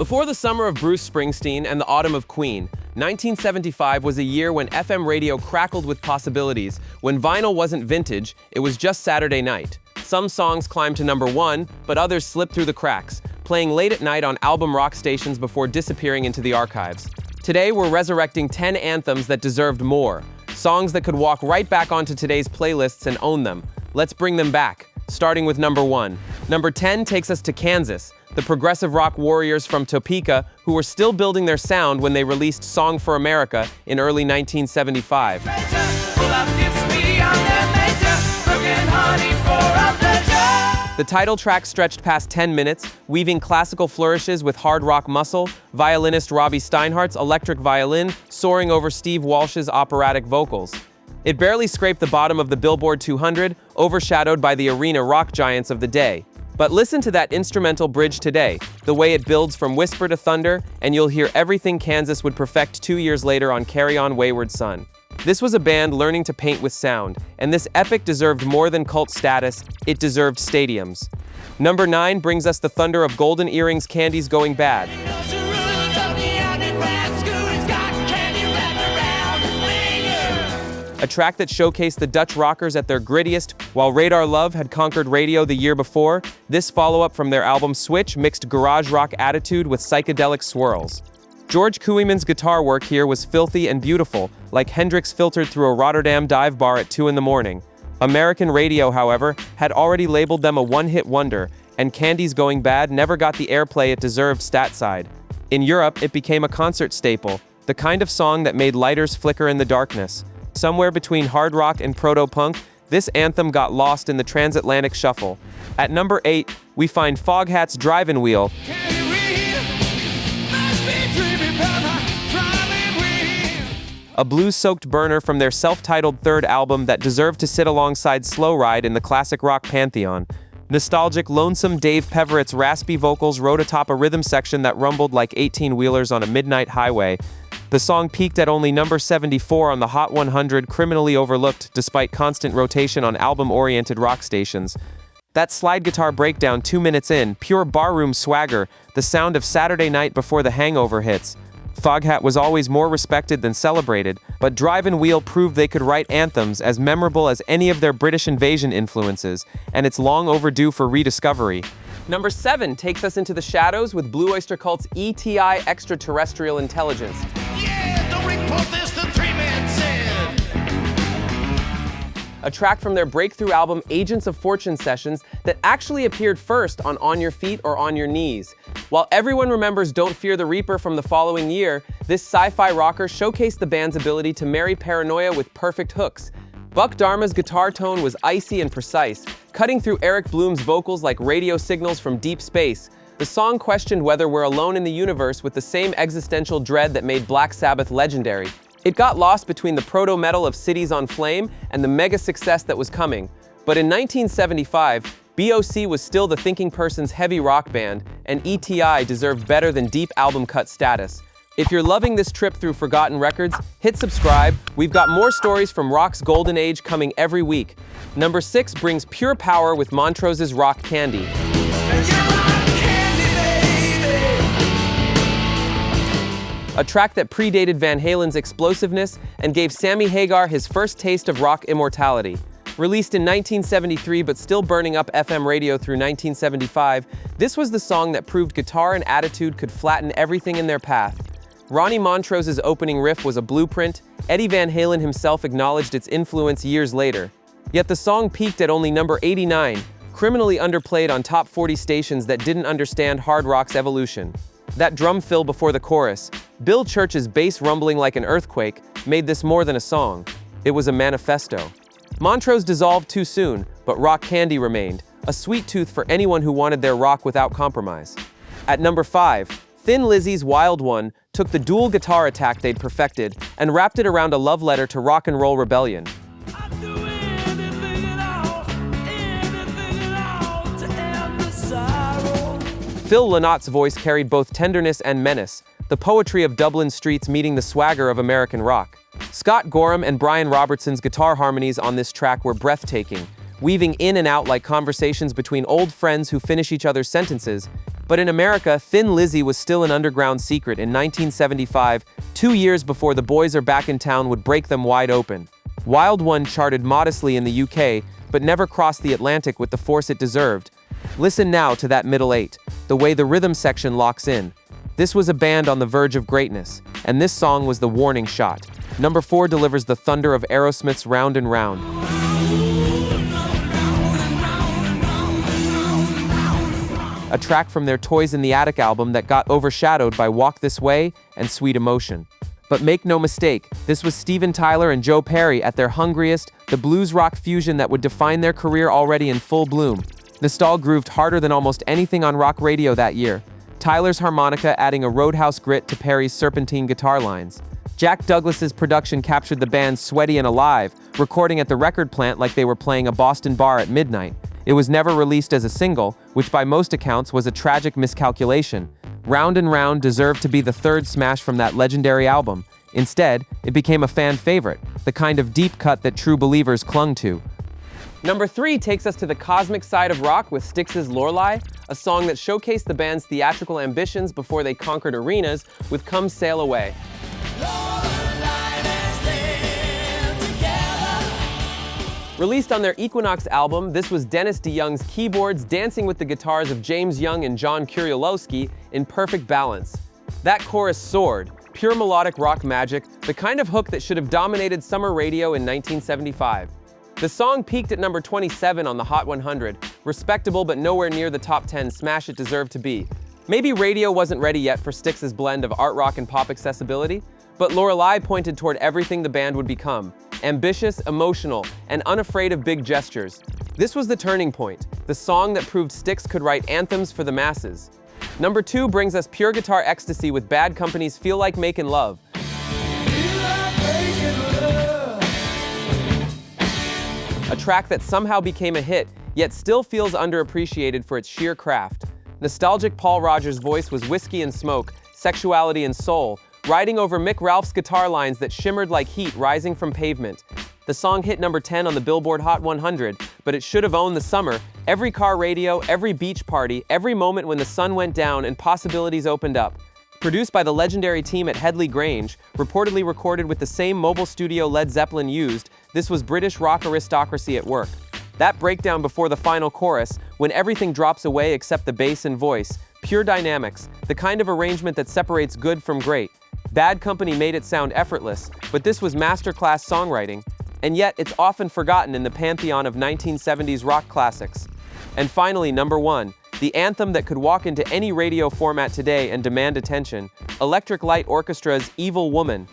Before the summer of Bruce Springsteen and the autumn of Queen, 1975 was a year when FM radio crackled with possibilities. When vinyl wasn't vintage, it was just Saturday night. Some songs climbed to number one, but others slipped through the cracks, playing late at night on album rock stations before disappearing into the archives. Today, we're resurrecting 10 anthems that deserved more. Songs that could walk right back onto today's playlists and own them. Let's bring them back, starting with number 1. Number 10 takes us to Kansas, the progressive rock warriors from Topeka who were still building their sound when they released Song for America in early 1975. The title track stretched past 10 minutes, weaving classical flourishes with hard rock muscle, violinist Robbie Steinhardt's electric violin soaring over Steve Walsh's operatic vocals. It barely scraped the bottom of the Billboard 200, overshadowed by the arena rock giants of the day. But listen to that instrumental bridge today, the way it builds from whisper to thunder, and you'll hear everything Kansas would perfect 2 years later on Carry On Wayward Son. This was a band learning to paint with sound, and this epic deserved more than cult status, it deserved stadiums. Number 9 brings us the thunder of Golden Earrings' Candy's Going Bad. A track that showcased the Dutch rockers at their grittiest. While Radar Love had conquered radio the year before, this follow-up from their album Switch mixed garage rock attitude with psychedelic swirls. George Kooijman's guitar work here was filthy and beautiful, like Hendrix filtered through a Rotterdam dive bar at 2 a.m. American radio, however, had already labeled them a one-hit wonder, and Candy's Going Bad never got the airplay it deserved stateside. In Europe, it became a concert staple, the kind of song that made lighters flicker in the darkness. Somewhere between hard rock and proto-punk, this anthem got lost in the transatlantic shuffle. At number 8, we find Foghat's Drivin' Wheel. A blues-soaked burner from their self-titled third album that deserved to sit alongside Slow Ride in the classic rock pantheon. Nostalgic, lonesome Dave Peverett's raspy vocals rode atop a rhythm section that rumbled like 18-wheelers on a midnight highway. The song peaked at only number 74 on the Hot 100, criminally overlooked despite constant rotation on album-oriented rock stations. That slide guitar breakdown 2 minutes in, pure barroom swagger, the sound of Saturday night before the hangover hits. Foghat was always more respected than celebrated, but Drivin' Wheel proved they could write anthems as memorable as any of their British invasion influences, and it's long overdue for rediscovery. Number 7 takes us into the shadows with Blue Öyster Cult's E.T.I. Extraterrestrial Intelligence. Yeah, don't report this, the 3-man said. A track from their breakthrough album Agents of Fortune Sessions that actually appeared first on Your Feet or On Your Knees. While everyone remembers Don't Fear the Reaper from the following year, this sci-fi rocker showcased the band's ability to marry paranoia with perfect hooks. Buck Dharma's guitar tone was icy and precise, cutting through Eric Bloom's vocals like radio signals from deep space. The song questioned whether we're alone in the universe with the same existential dread that made Black Sabbath legendary. It got lost between the proto-metal of Cities on Flame and the mega success that was coming. But in 1975, BOC was still the thinking person's heavy rock band, and E.T.I. deserved better than deep album cut status. If you're loving this trip through forgotten records, hit subscribe. We've got more stories from rock's golden age coming every week. Number 6 brings pure power with Montrose's Rock Candy. A track that predated Van Halen's explosiveness and gave Sammy Hagar his first taste of rock immortality. Released in 1973 but still burning up FM radio through 1975, this was the song that proved guitar and attitude could flatten everything in their path. Ronnie Montrose's opening riff was a blueprint. Eddie Van Halen himself acknowledged its influence years later. Yet the song peaked at only number 89, criminally underplayed on top 40 stations that didn't understand hard rock's evolution. That drum fill before the chorus, Bill Church's bass rumbling like an earthquake, made this more than a song. It was a manifesto. Montrose dissolved too soon, but Rock Candy remained, a sweet tooth for anyone who wanted their rock without compromise. At number 5, Thin Lizzy's Wild One took the dual guitar attack they'd perfected and wrapped it around a love letter to rock and roll rebellion. Phil Lynot's voice carried both tenderness and menace, the poetry of Dublin streets meeting the swagger of American rock. Scott Gorham and Brian Robertson's guitar harmonies on this track were breathtaking, weaving in and out like conversations between old friends who finish each other's sentences. But in America, Thin Lizzy was still an underground secret in 1975, 2 years before The Boys Are Back in Town would break them wide open. Wild One charted modestly in the UK, but never crossed the Atlantic with the force it deserved. Listen now to that middle eight, the way the rhythm section locks in. This was a band on the verge of greatness, and this song was the warning shot. Number 4 delivers the thunder of Aerosmith's Round and Round. A track from their Toys in the Attic album that got overshadowed by Walk This Way and Sweet Emotion. But make no mistake, this was Steven Tyler and Joe Perry at their hungriest, the blues rock fusion that would define their career already in full bloom. Nostal grooved harder than almost anything on rock radio that year. Tyler's harmonica adding a roadhouse grit to Perry's serpentine guitar lines. Jack Douglas's production captured the band sweaty and alive, recording at the record plant like they were playing a Boston bar at midnight. It was never released as a single, which by most accounts was a tragic miscalculation. Round and Round deserved to be the third smash from that legendary album. Instead, it became a fan favorite, the kind of deep cut that true believers clung to. Number 3 takes us to the cosmic side of rock with Styx's Lorelei, a song that showcased the band's theatrical ambitions before they conquered arenas with Come Sail Away. Released on their Equinox album, this was Dennis DeYoung's keyboards dancing with the guitars of James Young and John Kuriolowski in perfect balance. That chorus soared, pure melodic rock magic, the kind of hook that should have dominated summer radio in 1975. The song peaked at number 27 on the Hot 100, respectable but nowhere near the top 10 smash it deserved to be. Maybe radio wasn't ready yet for Styx's blend of art rock and pop accessibility, but Lorelei pointed toward everything the band would become: ambitious, emotional, and unafraid of big gestures. This was the turning point, the song that proved Styx could write anthems for the masses. Number 2 brings us pure guitar ecstasy with Bad Company's Feel Like Makin' Love. A track that somehow became a hit, yet still feels underappreciated for its sheer craft. Nostalgic Paul Rodgers' voice was whiskey and smoke, sexuality and soul, riding over Mick Ralph's guitar lines that shimmered like heat rising from pavement. The song hit number 10 on the Billboard Hot 100, but it should have owned the summer. Every car radio, every beach party, every moment when the sun went down and possibilities opened up. Produced by the legendary team at Headley Grange, reportedly recorded with the same mobile studio Led Zeppelin used, this was British rock aristocracy at work. That breakdown before the final chorus, when everything drops away except the bass and voice, pure dynamics, the kind of arrangement that separates good from great. Bad Company made it sound effortless, but this was masterclass songwriting, and yet it's often forgotten in the pantheon of 1970s rock classics. And finally, number 1, the anthem that could walk into any radio format today and demand attention, Electric Light Orchestra's Evil Woman.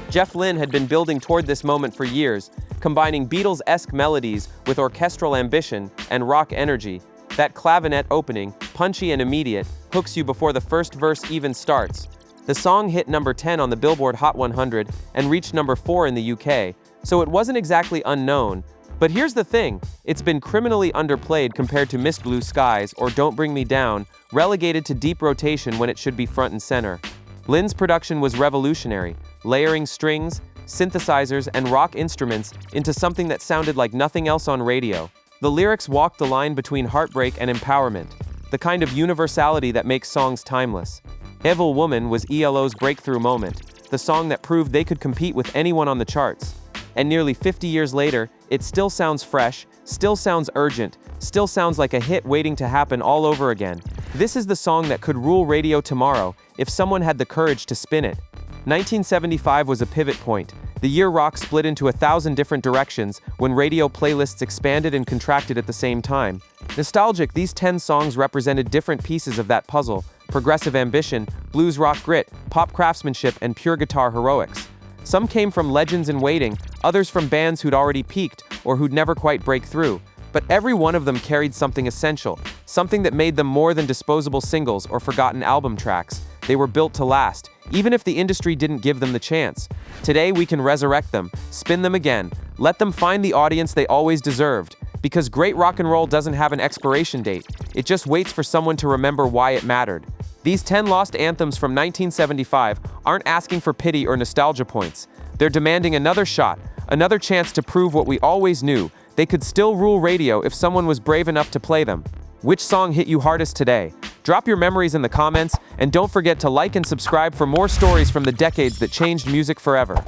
Jeff Lynne had been building toward this moment for years, combining Beatles-esque melodies with orchestral ambition and rock energy. That clavinet opening, punchy and immediate, hooks you before the first verse even starts. The song hit number 10 on the Billboard Hot 100 and reached number 4 in the UK, so it wasn't exactly unknown. But here's the thing, it's been criminally underplayed compared to Mist Blue Skies or Don't Bring Me Down, relegated to deep rotation when it should be front and center. Lynne's production was revolutionary, layering strings, synthesizers, and rock instruments into something that sounded like nothing else on radio. The lyrics walked the line between heartbreak and empowerment, the kind of universality that makes songs timeless. Evil Woman was ELO's breakthrough moment, the song that proved they could compete with anyone on the charts. And nearly 50 years later, it still sounds fresh, still sounds urgent, still sounds like a hit waiting to happen all over again. This is the song that could rule radio tomorrow if someone had the courage to spin it. 1975 was a pivot point. The year rock split into 1,000 different directions when radio playlists expanded and contracted at the same time. Nostalgic, these 10 songs represented different pieces of that puzzle: progressive ambition, blues rock grit, pop craftsmanship, and pure guitar heroics. Some came from legends in waiting, others from bands who'd already peaked or who'd never quite break through. But every one of them carried something essential, something that made them more than disposable singles or forgotten album tracks. They were built to last, even if the industry didn't give them the chance. Today we can resurrect them, spin them again, let them find the audience they always deserved. Because great rock and roll doesn't have an expiration date, it just waits for someone to remember why it mattered. These 10 lost anthems from 1975 aren't asking for pity or nostalgia points. They're demanding another shot, another chance to prove what we always knew, they could still rule radio if someone was brave enough to play them. Which song hit you hardest today? Drop your memories in the comments, and don't forget to like and subscribe for more stories from the decades that changed music forever.